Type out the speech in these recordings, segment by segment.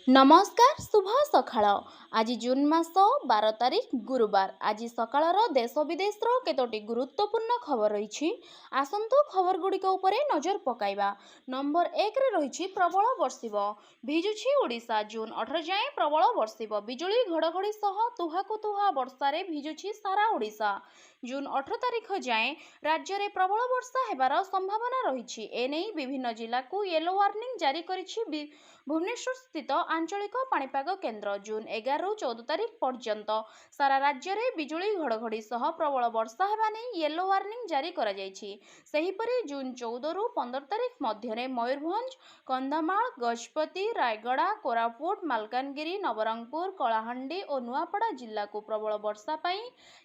नमस्कार शुभ सकाळ। आज जून मास 12 तारिख गुरुवार। आज सकाळर देश विदेशर केतोटी गुरुत्वपूर्ण खबर रही। आसंतु खबर गुड़िक उपरे नजर पकाइबा। नंबर 1 रे रही प्रबल वर्षिब भिजुछि ओडिशा। जून 18 जाए प्रबल वर्षिब बिजुली घड़घड़ी सह तुहाकु तुहा वर्षारे भिजुछि सारा ओडिशा। जून 18 तारिख जाए राज्य में प्रबल वर्षा हेबार संभावना रही। एने विभिन्न जिला को येलो वार्निंग जारी करिछि भुवनेश्वर स्थित आंचलिक पाणीपाग केन्द्र। जून 11 रु 14 तारिख पर्यंत सारा राज्य में बिजुली घड़घड़ी सह प्रबल वर्षा हेबा नै येलो वार्निंग जारी करा जायछि। सेहिपरि जून 14 रु 15 तारिख मध्यरे मयूरभंज, कंधमाल, गजपति, रायगड़ा, कोरापुट, मालकानगिरी, नवरंगपुर, कलाहांडी और नुआपड़ा जिला को प्रबल वर्षा पाई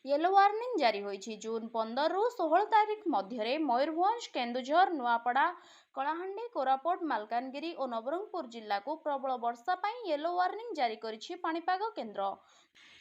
येलो वार्निंग जारी होइछि। जून 15 रु 16 तारिख मध्यरे मयूरभंज, केन्दुझर, नुआपड़ा, कलाहांडी, कोरापुट, मालकानगिरी और नवरंगपुर जिला को प्रबल वर्षा पाई येलो वार्निंग जारी करिछि पाणीपाग केन्द्र।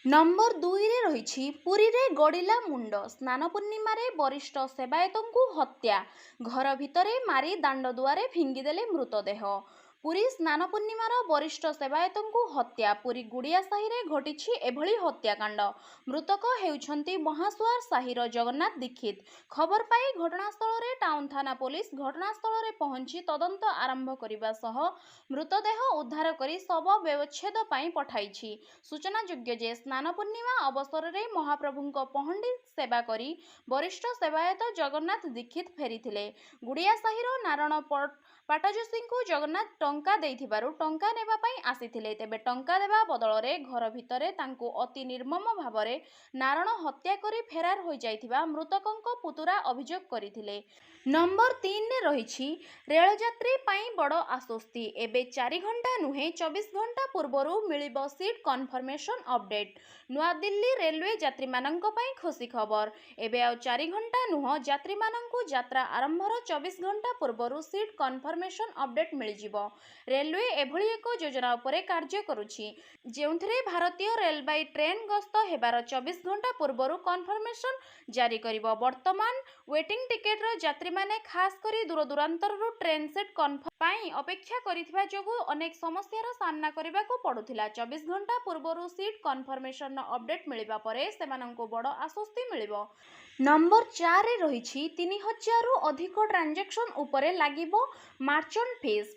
नंबर 2 रे रही पुरी रे गड़िला मुंड। स्नान पूर्णिमा रे वरिष्ठ सेवायतंकु हत्या। घर भितरे मारी दांड दुआरे फिंगिदेले मृतदेह। पुरी स्नान पूर्णिमार वरिष्ठ सेवायतंकु हत्या। पुरी गुड़िया साही रे घटिछि एभली हत्याकांड। मृतक हेउछंती महासुआर साहीर जगन्नाथ दीक्षित। खबर पाई घटनास्थल रे टाउन थाना पुलिस घटनास्थल रे पहुंची तदंत आरंभ करिबा सह मृतदेह उद्धार करी शव व्यवच्छेद पाई पठाइछि। सूचनायोग्य जे स्नान पूर्णिमा अवसर रे महाप्रभुंक पहंडी सेवा करी वरिष्ठ सेवायत जगन्नाथ दीक्षित फेरीथिले। गुड़िया साहीर नारायण पाटजोशी को जगन्नाथ टंका देइथिबारु टंका नेबा पाई आसीथिले। तेबे टंका देबा बदलरे घर भितरे तांकु अति निर्मम भावरे नारायण हत्या करी फेरार होई जाइथिबा मृतकंक पुतुरा अभियोग करिथिले। नंबर 3 रे रही रेल यात्री पाई बड़ आश्वस्ति। एबे 4 घंटा नुहे 24 घंटा पूर्वरु मिलिबो सीट कन्फर्मेशन अपडेट। नुआ दिल्ली रेलवे यात्री मानंक पाई खुशी खबर। एबे आ 4 घंटा नुह यात्री मानंकु यात्रा आरंभर 24 घंटा पूर्वरु सीट कन्फर्मेशन अपडेट मिलिजिबो। रेलवे एभली एक योजना उपरे कार्य करुछि जेउंथरे भारतीय रेलवे ट्रेन गस्त हेबार 24 घंटा पूर्वरु कन्फर्मेशन जारी करिबो। वर्तमान वेटिंग टिकेट रो यात्री माने खास करी दूर दूरांतर रो ट्रेन सेट कन्फर्म पाई अपेक्षा करिथिबा जोगु अनेक समस्यार सामना करिबाको पडुथिला। 24 घंटा पूर्वरु सीट कन्फर्मेशन अपडेट मिलिबा परे सेमानंको बड़ आश्वस्ति मिलिबो। नंबर 4 रे रही 3000 रु अधिक ट्रांजैक्शन उपरे लागिबो मार्चेंट फीस।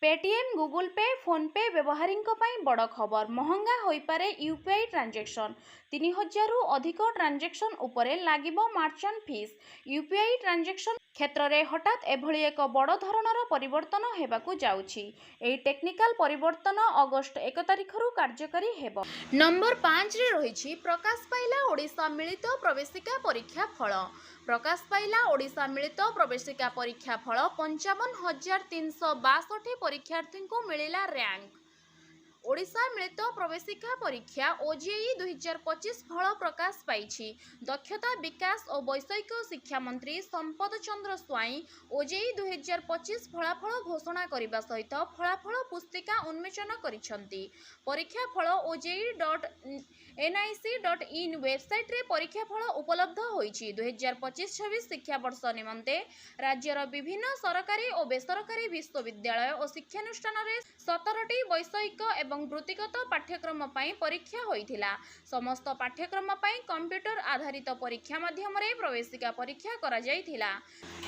पेटीएम, गूगल पे, फोन पे व्यवहारिंक पाई बड़ खबर। महंगा होई पारे यूपीआई ट्रांजैक्शन। 3000 रु अधिक ट्रांजैक्शन उपरे लागिबो मार्चेंट फीस। यूपीआई ट्रांजैक्शन क्षेत्र रे हठात एभली एक बड़ धरणर परिवर्तन हेबाकू जाउछि। एही टेक्निकल परिवर्तन अगस्त 1 तारिख रु कार्यकारी हेबो। नंबर 5 रे रही प्रकाश पाइला ओडिशा मिलित प्रवेशिका परीक्षा फल। प्रकाश पाइला ओडिशा मिलित प्रवेशिका परीक्षा फल। 55,362 परीक्षार्थी को मिलिला रैंक। ओडिशा मिलित प्रवेशिका परीक्षा ओजेई 2025 फल प्रकाश पाइछि। दक्षता विकास और वैषयिक शिक्षा मंत्री संपद चंद्र स्वाई ओजेई 2025 फलाफल घोषणा करने सहित फलाफल पुस्तिका उन्मोचन करिसेंति। परीक्षा फल oje.nic.in वेबसाइट रे परीक्षा फल उपलब्ध होइछि। 2025-26 शिक्षा वर्ष निमंते राज्यर विभिन्न सरकारी और बेसरकारी विश्वविद्यालय और शिक्षानुष्ठान रे 17टी वैषयिक एवं वृत्तिगत पाठ्यक्रम पाई परीक्षा होइथिला। समस्त पाठ्यक्रम पाई कंप्यूटर आधारित परीक्षा माध्यम रे प्रवेशिका परीक्षा करा जाइथिला।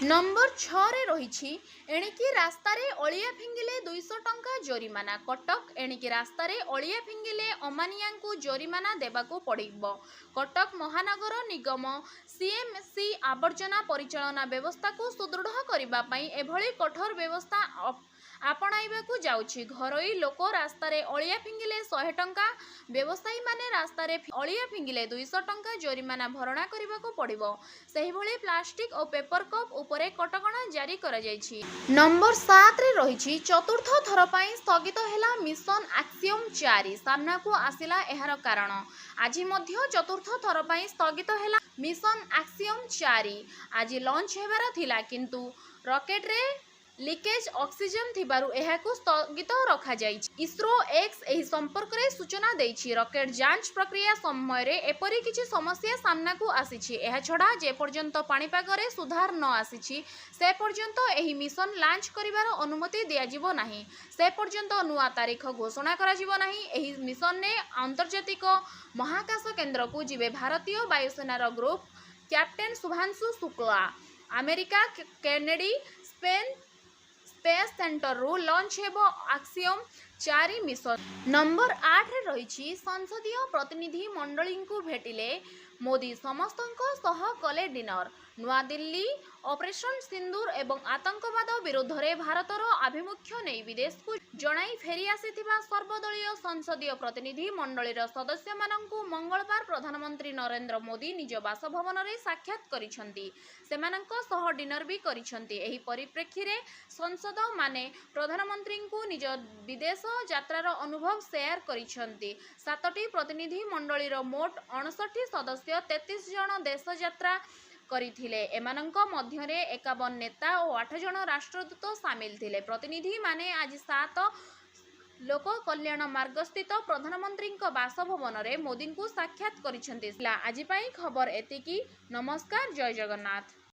नंबर 6 रे रही एणिकी रास्ता रे अलिया फिंगिले 200 टंका जोरिमाना। कटक एणिकी रास्ता रे अलिया फिंगिले अमानियांकु जोरिमाना देबाकू पड़िबो। कटक महानगर निगम सीएमसी आवर्जना परिचालना व्यवस्था को सुदृढ़ करिबा पाई एभली कठोर व्यवस्था आपणाइबाकू जाउछि। घरोई लोक रास्ता रे अलिया फिंगिले 100 टंका, व्यवसायी माने रास्ता रे अलिया फिंगिले 200 टंका जोरिमाना भरणा करिबाकू पड़िबो। सेहि भली प्लास्टिक और पेपर कप उपरे कटकणा जारी करा जाइछि। नंबर 7 रे रही चतुर्थ थर पाई स्थगित हेला मिशन एक्सियम 4। सामना को आसिला एहार कारण। आज मध्य चतुर्थ थर पाई स्थगित हेला मिशन एक्सियम 4। आज लॉन्च हेबार थिला किंतु रॉकेट रे लिकेज ऑक्सीजन थिबारु एहाकु स्थगित रखा जाइछि। इसरो एक्स एही संपर्क रे सूचना देइछि। रॉकेट जांच प्रक्रिया समय रे एपरि किछि समस्या सामना को आसीछि। एहा छडा जे पर्यंत पाणीपाग रे सुधार न आसीछि से पर्यंत एही मिशन लॉन्च करिवार अनुमति दिया जिवो नाही। से पर्यंत नुआ तारीख घोषणा करा जिवो नाही। एही मिशन ने अंतर्जातिक महाकाश केंद्र को जिवे भारतीय वायुसेनार group captain Shubhanshu Shukla, America Kennedy space centre रु लॉन्च हेबो आक्सियम 4 मिशन। नंबर 8 रे रहिछि संसदीय प्रतिनिधि मंडली को भेटिले मोदी समस्तंको सह कले डिनर। नुआ दिल्ली ऑपरेशन सिंदूर एवं आतंकवाद विरुद्ध रे भारतर आभिमुख्य नहीं विदेश को जणाई फेरी आसीथिबा सर्वदलीय संसदीय प्रतिनिधि मंडलीर सदस्य माननकु मंगलवार प्रधानमंत्री नरेंद्र मोदी निज बासभवन रे साक्षात करिसंती। सेमानंक सह डिनर भी करिसंती। एही परिप्रेक्षी रे संसद माने प्रधानमंत्री को निज विदेश यात्रार अनुभव शेयर करिसंती। 7टी प्रतिनिधि मंडलीर मोट 59 सदस्य 33 जन देश यात्रा କରିଥିଲେ। ଏମାନଙ୍କ ମଧ୍ୟରେ 51 ନେତା ଓ 8 ଜଣ ରାଷ୍ଟ୍ରଦୂତ ସାମିଲ ଥିଲେ। ପ୍ରତିନିଧି ମାନେ ଆଜି 7 ଲୋକ କଲ୍ୟାଣ ମାର୍ଗସ୍ଥିତ ପ୍ରଧାନମନ୍ତ୍ରୀଙ୍କ ବାସଭବନରେ ମୋଦିଙ୍କୁ ସାକ୍ଷାତ କରିଛନ୍ତି। ଆଜି ପାଇଁ ଖବର ଏତିକି। ନମସ୍କାର, ଜୟ ଜଗନ୍ନାଥ।